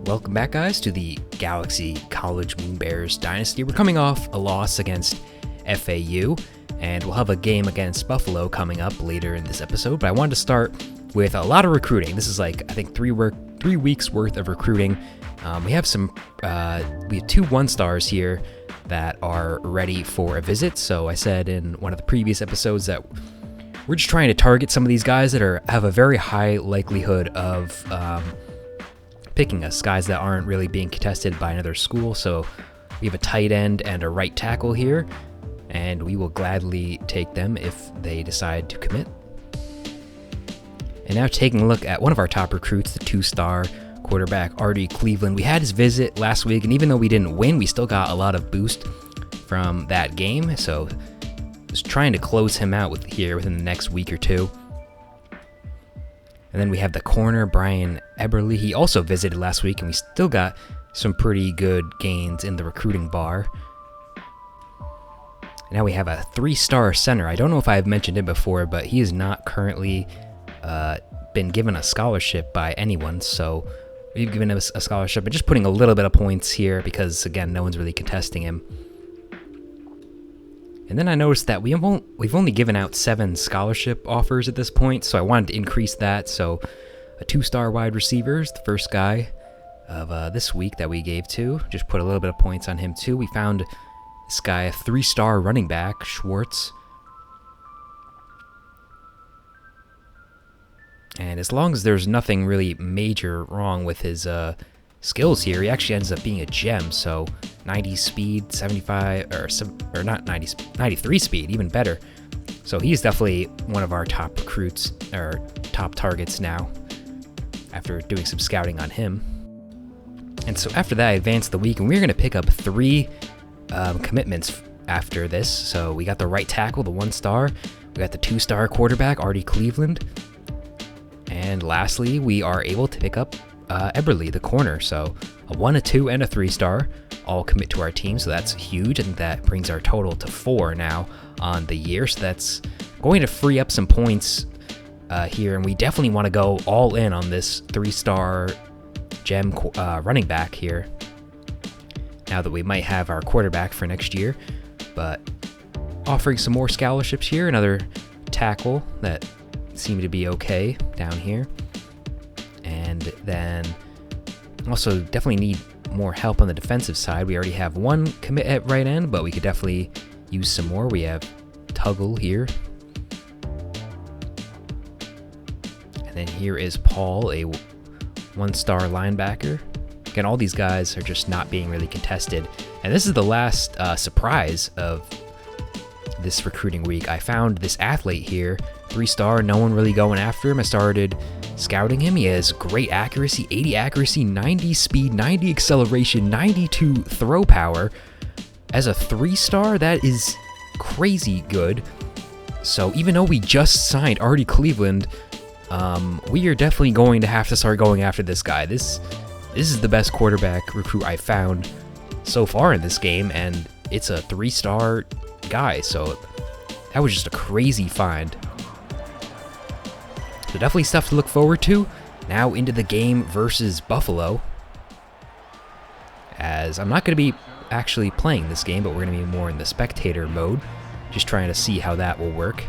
Welcome back, guys, to the Galaxy College Moonbears Dynasty. We're coming off a loss against FAU, and we'll have a game against Buffalo coming up later in this episode, but I wanted to start with a lot of recruiting. This is like, I think, 3 weeks worth of recruiting. We have two 1-stars here that are ready for a visit. So I said in one of the previous episodes that we're just trying to target some of these guys that have a very high likelihood of picking us, guys that aren't really being contested by another school. So we have a tight end and a right tackle here, and we will gladly take them if they decide to commit. And now taking a look at one of our top recruits, the 2-star quarterback, Artie Cleveland. We had his visit last week, and even though we didn't win, we still got a lot of boost from that game. So just trying to close him out within the next week or two. And then we have the corner, Brian Eberle. He also visited last week, and we still got some pretty good gains in the recruiting bar. And now we have a 3-star center. I don't know if I've mentioned it before, but he is not currently been given a scholarship by anyone. So we've given him a scholarship and just putting a little bit of points here because, again, no one's really contesting him. And then I noticed that we've only given out 7 scholarship offers at this point, so I wanted to increase that. So a 2-star wide receiver is the first guy of this week that we gave to. Just put a little bit of points on him too. We found this guy, a 3-star running back, Schwartz. And as long as there's nothing really major wrong with his skills here, he actually ends up being a gem. So 90 speed, 75, or not 90, 93 speed, even better. So he's definitely one of our top recruits, or top targets now, after doing some scouting on him. And so after that, I advanced the week, and we're going to pick up 3 commitments after this. So we got the right tackle, the 1-star. We got the 2-star quarterback, Artie Cleveland. And lastly, we are able to pick up Eberle, the corner. So a 1, a 2, and a 3-star all commit to our team. So that's huge. I think that brings our total to 4 now on the year. So that's going to free up some points here. And we definitely want to go all in on this 3-star gem running back here, now that we might have our quarterback for next year. But offering some more scholarships here, another tackle that seem to be okay down here. And then also definitely need more help on the defensive side. We already have 1 commit at right end, but we could definitely use some more. We have Tuggle here. And then here is Paul, a 1-star linebacker. Again, all these guys are just not being really contested. And this is the last surprise of this recruiting week. I found this athlete here, 3-star, no one really going after him. I started scouting him. He has great accuracy, 80 accuracy, 90 speed, 90 acceleration, 92 throw power. As a 3-star, that is crazy good. So even though we just signed Artie Cleveland, we are definitely going to have to start going after this guy. This is the best quarterback recruit I found so far in this game, and it's a 3-star guy, so that was just a crazy find. So definitely stuff to look forward to. Now into the game versus Buffalo, as I'm not going to be actually playing this game, but we're going to be more in the spectator mode, just trying to see how that will work.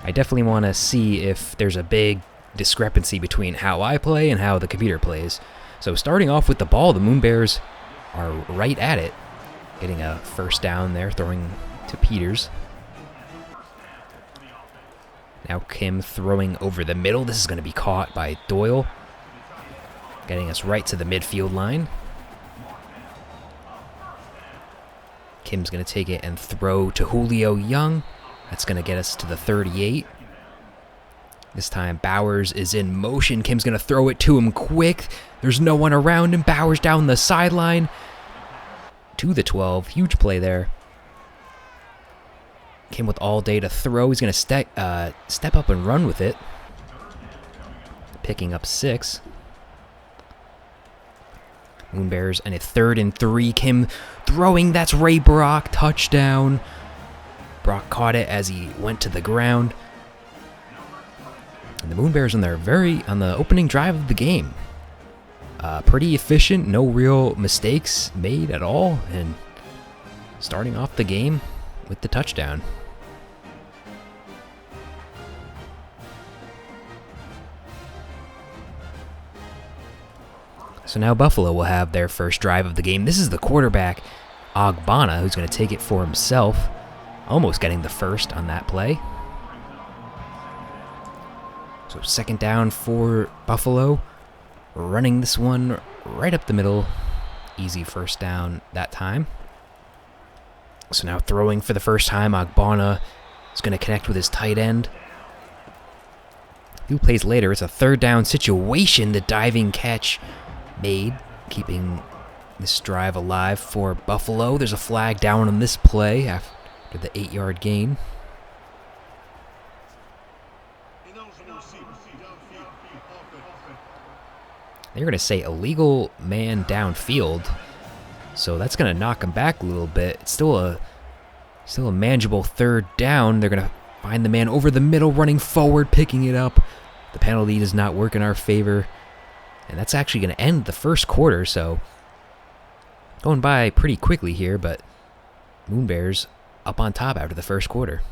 I definitely want to see if there's a big discrepancy between how I play and how the computer plays. So starting off with the ball, the Moonbears are right at it, getting a first down there, throwing to Peters. Now Kim throwing over the middle. This is going to be caught by Doyle, getting us right to the midfield line. Kim's going to take it and throw to Julio Young. That's going to get us to the 38. This time Bowers is in motion. Kim's going to throw it to him quick. There's no one around him. Bowers down the sideline to the 12. Huge play there. Kim with all day to throw. He's going to step up and run with it, picking up 6. Moonbears and a 3rd and 3. Kim throwing. That's Ray Brock. Touchdown. Brock caught it as he went to the ground. And the Moonbears on the opening drive of the game Pretty efficient, no real mistakes made at all, and starting off the game with the touchdown. So now Buffalo will have their first drive of the game. This is the quarterback, Ogbonna, who's going to take it for himself, almost getting the first on that play. So second down for Buffalo, running this one right up the middle. Easy first down that time. So now throwing for the first time, Ogbonna is going to connect with his tight end. A few plays later, it's a third down situation. The diving catch made, keeping this drive alive for Buffalo. There's a flag down on this play after the 8-yard gain. They're going to say illegal man downfield, so that's going to knock him back a little bit. It's still a manageable third down. They're going to find the man over the middle, running forward, picking it up. The penalty does not work in our favor. And that's actually going to end the first quarter, so going by pretty quickly here, but Moonbears up on top after the first quarter.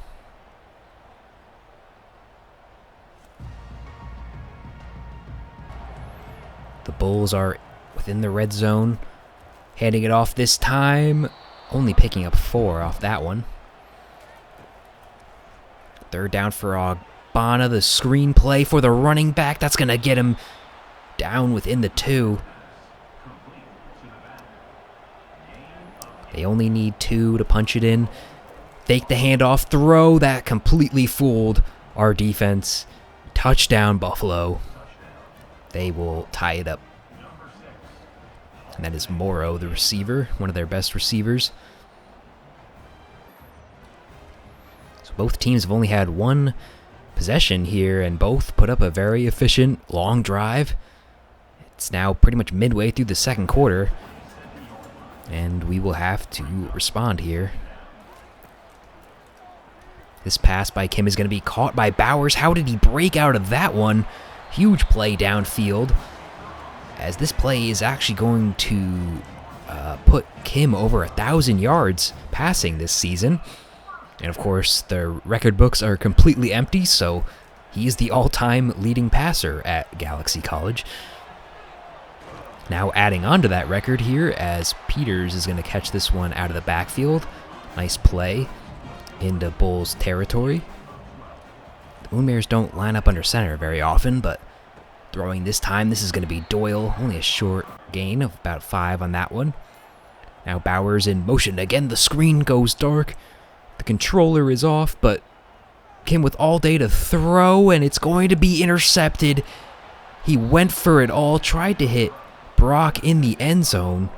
The Bulls are within the red zone, handing it off this time, only picking up 4 off that one. Third down for Ogbonna, the screen play for the running back. That's going to get him down within the 2. They only need 2 to punch it in. Fake the handoff throw. That completely fooled our defense. Touchdown, Buffalo. They will tie it up. And that is Morrow, the receiver, one of their best receivers. So both teams have only had 1 possession here, and both put up a very efficient long drive. It's now pretty much midway through the second quarter, and we will have to respond here. This pass by Kim is going to be caught by Bowers. How did he break out of that one? Huge play downfield, as this play is actually going to put Kim over 1,000 yards passing this season. And of course, the record books are completely empty, so he is the all-time leading passer at Galaxy College. Now adding on to that record here, as Peters is going to catch this one out of the backfield. Nice play into Bulls territory. The Moonbears don't line up under center very often, but throwing this time, this is going to be Doyle. Only a short gain of about 5 on that one. Now Bowers in motion. Again, the screen goes dark. The controller is off, but Kim with all day to throw, and it's going to be intercepted. He went for it all, tried to hit Brock in the end zone.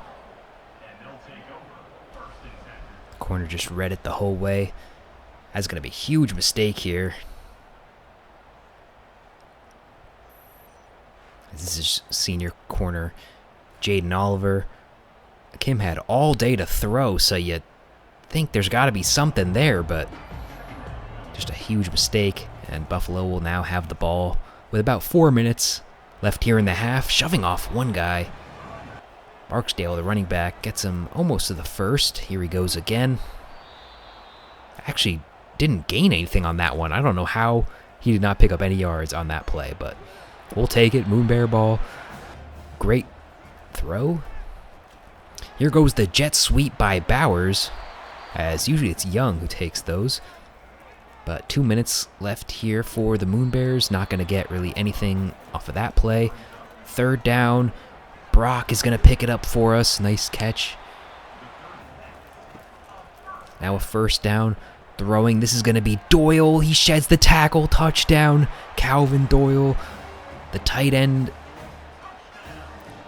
Corner just read it the whole way. That's going to be a huge mistake here. This is senior corner Jaden Oliver. Kim had all day to throw, so you think there's got to be something there, but just a huge mistake, and Buffalo will now have the ball with about 4 minutes left here in the half, shoving off one guy. Barksdale, the running back, gets him almost to the first. Here he goes again. Actually didn't gain anything on that one. I don't know how he did not pick up any yards on that play, but we'll take it. Moonbear ball. Great throw. Here goes the jet sweep by Bowers, as usually it's Young who takes those. But 2 minutes left here for the Moonbears. Not going to get really anything off of that play. Third down. Brock is going to pick it up for us. Nice catch. Now a first down. Throwing. This is going to be Doyle. He sheds the tackle. Touchdown. Calvin Doyle. The tight end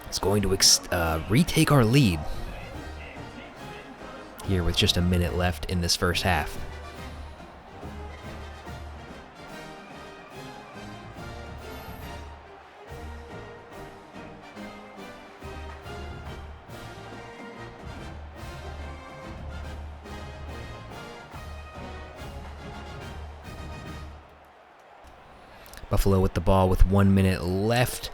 is going to retake our lead here with just a minute left in this first half. Buffalo with the ball with 1 minute left.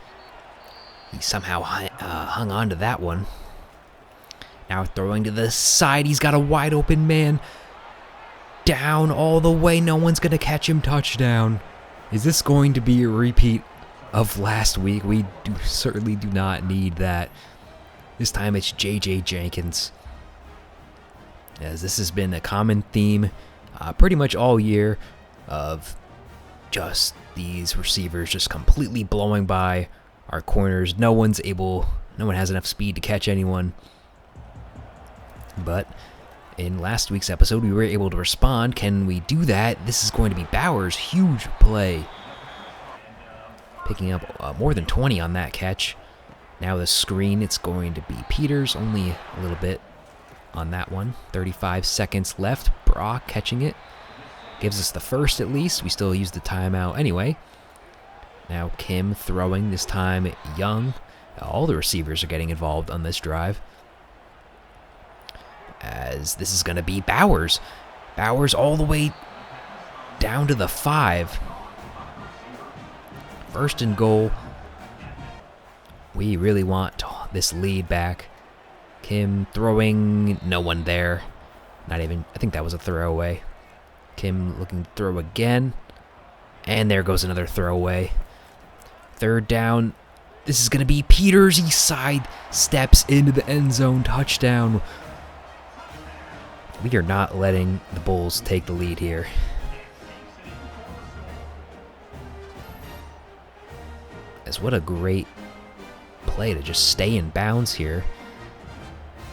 He somehow hung on to that one. Now throwing to the side. He's got a wide open man. Down all the way. No one's going to catch him. Touchdown. Is this going to be a repeat of last week? We certainly do not need that. This time it's J.J. Jenkins. As this has been a common theme pretty much all year of just these receivers just completely blowing by our corners. No one has enough speed to catch anyone. But in last week's episode, we were able to respond. Can we do that? This is going to be Bowers' huge play. Picking up more than 20 on that catch. Now the screen, it's going to be Peters, only a little bit on that one. 35 seconds left. Brock catching it. Gives us the first at least. We still use the timeout anyway. Now Kim throwing, this time Young. All the receivers are getting involved on this drive. As this is going to be Bowers. Bowers all the way down to the 5. First and goal. We really want this lead back. Kim throwing, no one there. Not even, I think that was a throwaway. Kim looking to throw again. And there goes another throwaway. Third down. This is going to be Peters. He side steps into the end zone. Touchdown. We are not letting the Bulls take the lead here. As what a great play to just stay in bounds here.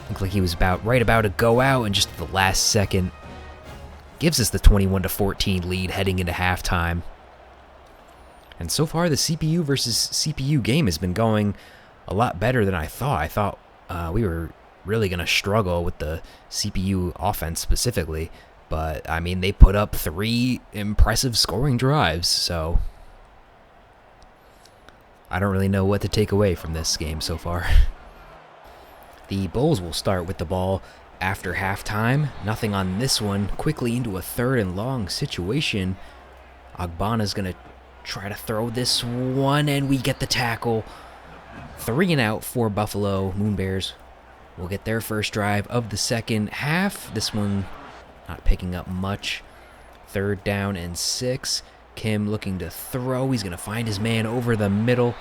Looked like he was right about to go out, and just at the last second gives us the 21-14 lead heading into halftime. And so far, the CPU versus CPU game has been going a lot better than I thought. I thought we were really going to struggle with the CPU offense specifically. But, I mean, they put up 3 impressive scoring drives, so I don't really know what to take away from this game so far. The Bulls will start with the ball after halftime. Nothing on this one. Quickly into a 3rd and long situation. Agbana's going to try to throw this one, and we get the tackle. 3 and out for Buffalo. Moonbears will get their first drive of the second half. This one not picking up much. 3rd down and 6. Kim looking to throw. He's going to find his man over the middle.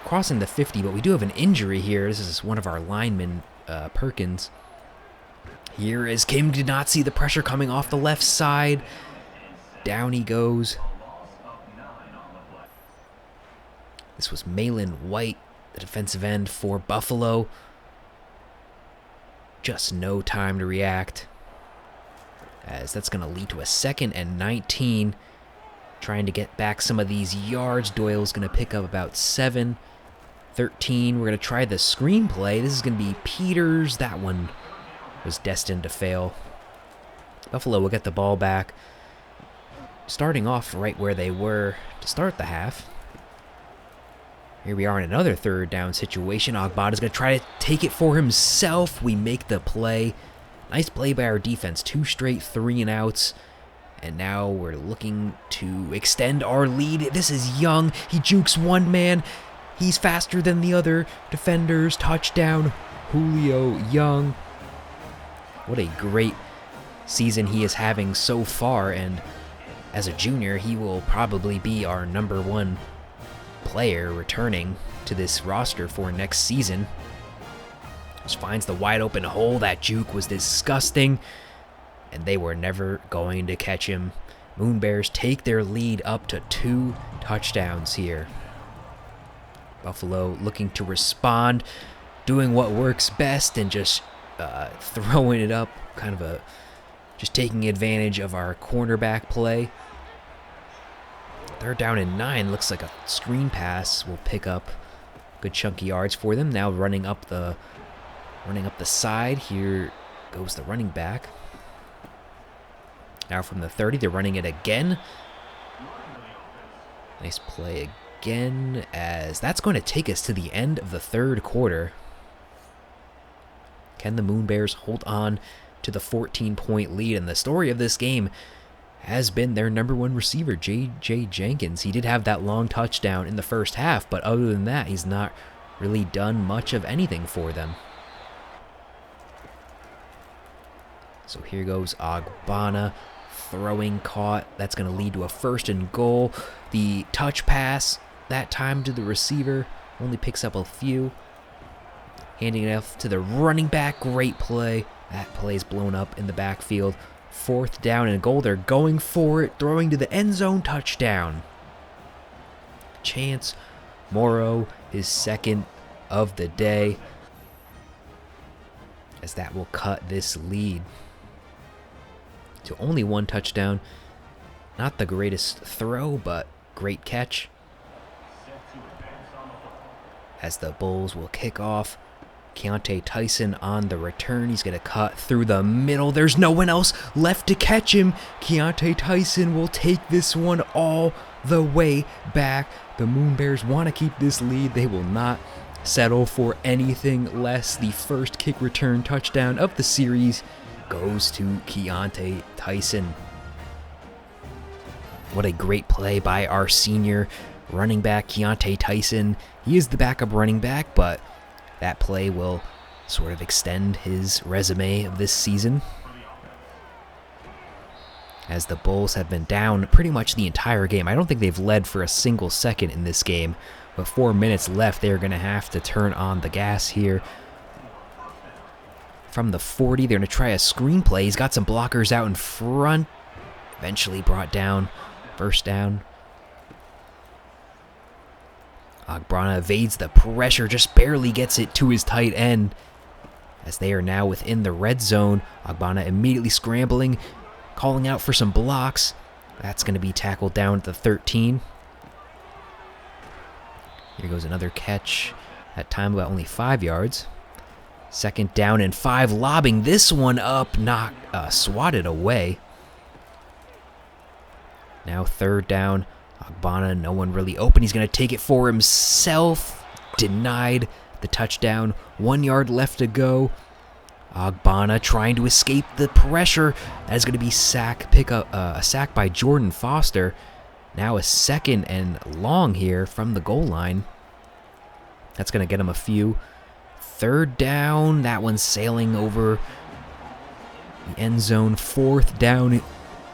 Crossing the 50, but we do have an injury here. This is one of our linemen, Perkins. Here is Kim. Did not see the pressure coming off the left side. Down he goes. This was Malin White, the defensive end for Buffalo. Just no time to react, as that's going to lead to a 2nd and 19. Trying to get back some of these yards. Doyle's going to pick up about 7. 13. We're going to try the screenplay. This is going to be Peters. That one was destined to fail. Buffalo will get the ball back, starting off right where they were to start the half. Here we are in another 3rd down situation. Agbada's going to try to take it for himself. We make the play. Nice play by our defense. 2 straight 3 and outs. And now we're looking to extend our lead. This is Young. He jukes one man. He's faster than the other defenders. Touchdown, Julio Young. What a great season he is having so far. And as a junior, he will probably be our number 1 player returning to this roster for next season. Just finds the wide open hole. That juke was disgusting, and they were never going to catch him. Moonbears take their lead up to 2 touchdowns here. Buffalo looking to respond, doing what works best, and just throwing it up, just taking advantage of our cornerback play. 3rd down and 9. Looks like a screen pass will pick up good chunky yards for them. Now running up the side. Here goes the running back. Now from the 30, they're running it again. Nice play again, as that's going to take us to the end of the 3rd quarter. Can the Moonbears hold on to the 14-point lead? And the story of this game has been their #1 receiver, J.J. Jenkins. He did have that long touchdown in the first half, but other than that, he's not really done much of anything for them. So here goes Ogbonna, throwing caught. That's going to lead to a 1st and goal. The touch pass, that time to the receiver, only picks up a few. Handing it off to the running back, great play. That play's blown up in the backfield. 4th down and goal, they're going for it, throwing to the end zone, touchdown. Chance Morrow, his 2nd of the day, as that will cut this lead to only 1 touchdown. Not the greatest throw, but great catch. As the Bulls will kick off, Keontae Tyson on the return. He's going to cut through the middle. There's no one else left to catch him. Keontae Tyson will take this one all the way back. The Moonbears want to keep this lead. They will not settle for anything less. The first kick return touchdown of the series goes to Keontae Tyson. What a great play by our senior running back, Keontae Tyson. He is the backup running back, but that play will sort of extend his resume of this season, as the Bulls have been down pretty much the entire game. I don't think they've led for a single second in this game. With 4 minutes left, they're going to have to turn on the gas here. From the 40, they're going to try a screen play. He's got some blockers out in front. Eventually brought down. 1st down. Ogbonna evades the pressure, just barely gets it to his tight end. As they are now within the red zone, Ogbonna immediately scrambling, calling out for some blocks. That's going to be tackled down at the 13. Here goes another catch. That time about only 5 yards. 2nd down and 5, lobbing this one up, swatted away. Now 3rd down. Ogbonna, no one really open. He's going to take it for himself. Denied the touchdown. 1 yard left to go. Ogbonna trying to escape the pressure. That is going to be a sack by Jordan Foster. Now a 2nd and long here from the goal line. That's going to get him a few. 3rd down. That one's sailing over the end zone. 4th down.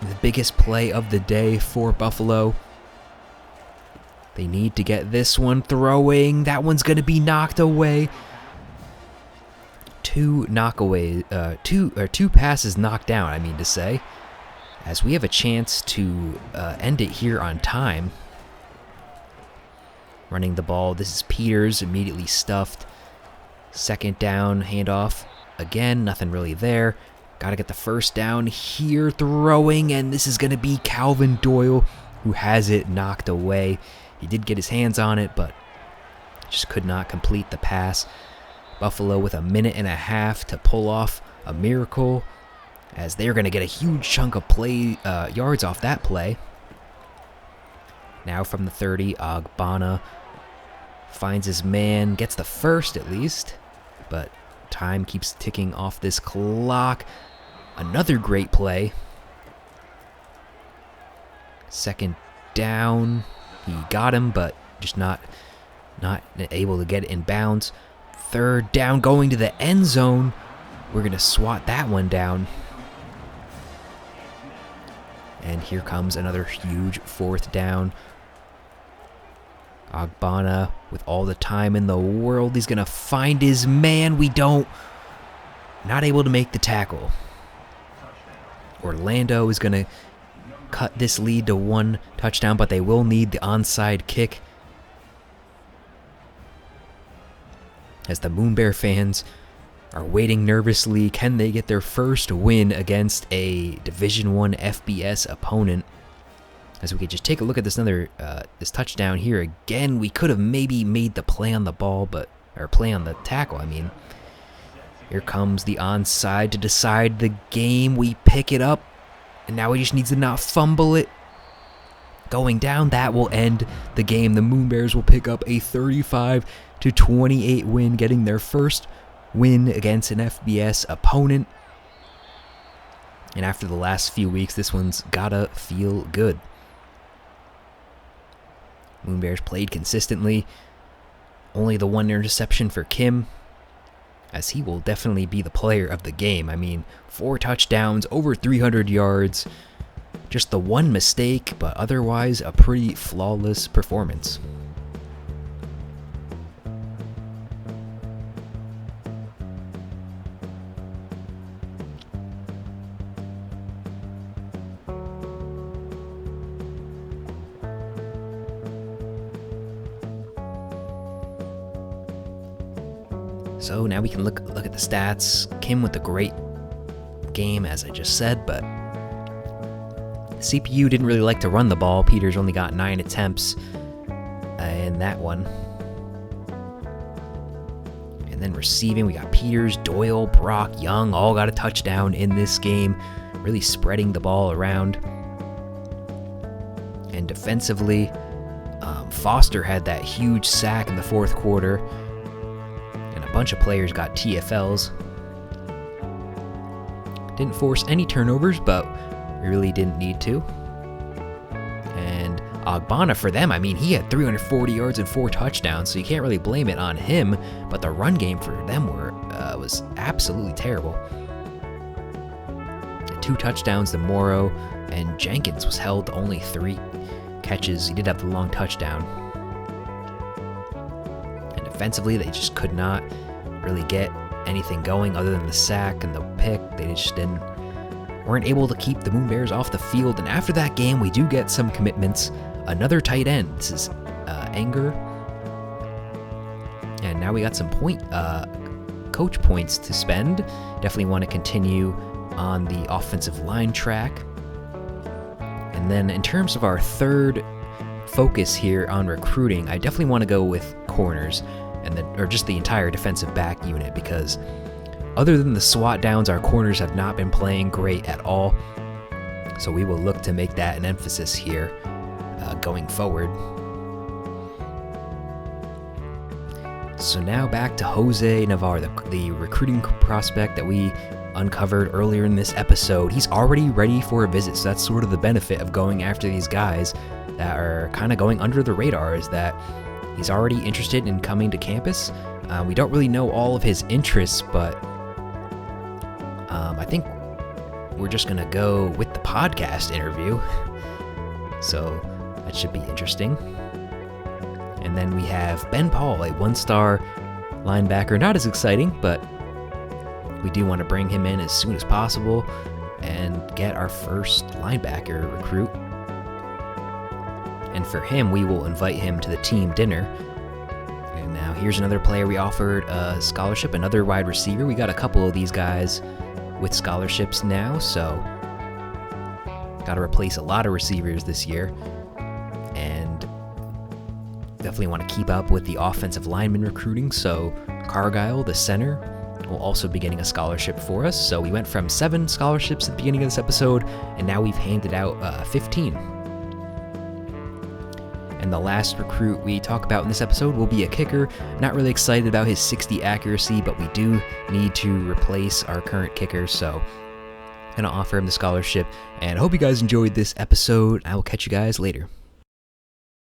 The biggest play of the day for Buffalo. They need to get this one throwing. That one's going to be knocked away. 2 passes knocked down, I mean to say. As we have a chance to end it here on time. Running the ball. This is Peters, immediately stuffed. 2nd down, handoff. Again, nothing really there. Got to get the 1st down here, throwing, and this is going to be Calvin Doyle, who has it knocked away. He did get his hands on it, but just could not complete the pass. Buffalo with 1.5 minutes to pull off a miracle, as they're going to get a huge chunk of yards off that play. Now from the 30, Ogbonna finds his man, gets the 1st at least, but time keeps ticking off this clock. Another great play. 2nd down. He got him, but just not able to get it in bounds. 3rd down, going to the end zone. We're going to swat that one down. And here comes another huge 4th down. Ogbonna, with all the time in the world, he's going to find his man. Not able to make the tackle. Orlando is going to cut this lead to 1 touchdown, but they will need the onside kick. As the Moonbear fans are waiting nervously, can they get their first win against a Division I FBS opponent? As we could just take a look at this this touchdown here again, we could have maybe made the play on the ball, or play on the tackle, I mean. Here comes the onside to decide the game. We pick it up, and now he just needs to not fumble it. Going down, that will end the game. The Moonbears will pick up a 35-28 win, getting their first win against an FBS opponent. And after the last few weeks, this one's gotta feel good. Moonbears played consistently. Only the one interception for Kim, as he will definitely be the player of the game. I mean, 4 touchdowns, over 300 yards. Just the one mistake, but otherwise a pretty flawless performance. So now we can look at the stats. Kim with a great game, as I just said, but CPU didn't really like to run the ball. Peters only got 9 attempts in that one. And then receiving, we got Peters, Doyle, Brock, Young, all got a touchdown in this game, really spreading the ball around. And defensively, Foster had that huge sack in the fourth quarter. Bunch of players got TFLs. Didn't force any turnovers, but we really didn't need to. And Ogbonna for them, I mean, he had 340 yards and 4 touchdowns, so you can't really blame it on him, but the run game for them was absolutely terrible. 2 touchdowns to Morrow, and Jenkins was held to only 3 catches. He did have the long touchdown. And defensively, they just could not really get anything going other than the sack and the pick. They just weren't able to keep the Moonbears off the field. And after that game, we do get some commitments. Another tight end. This is Anger. And now we got some coach points to spend. Definitely want to continue on the offensive line track. And then in terms of our third focus here on recruiting, I definitely want to go with corners. Or just the entire defensive back unit, because other than the SWAT downs, our corners have not been playing great at all. So we will look to make that an emphasis here going forward. So now back to Jose Navarre, the recruiting prospect that we uncovered earlier in this episode. He's already ready for a visit, so that's sort of the benefit of going after these guys that are kind of going under the radar, is that he's already interested in coming to campus. We don't really know all of his interests, but I think we're just going to go with the podcast interview. So that should be interesting. And then we have Ben Paul, a 1-star linebacker. Not as exciting, but we do want to bring him in as soon as possible and get our first linebacker recruit. And for him, we will invite him to the team dinner. And now here's another player we offered a scholarship, another wide receiver. We got a couple of these guys with scholarships now, so got to replace a lot of receivers this year. And definitely want to keep up with the offensive lineman recruiting. So Cargyle, the center, will also be getting a scholarship for us. So we went from 7 scholarships at the beginning of this episode, and now we've handed out 15. And the last recruit we talk about in this episode will be a kicker. Not really excited about his 60 accuracy, but we do need to replace our current kicker, so I'm going to offer him the scholarship. And I hope you guys enjoyed this episode. I will catch you guys later.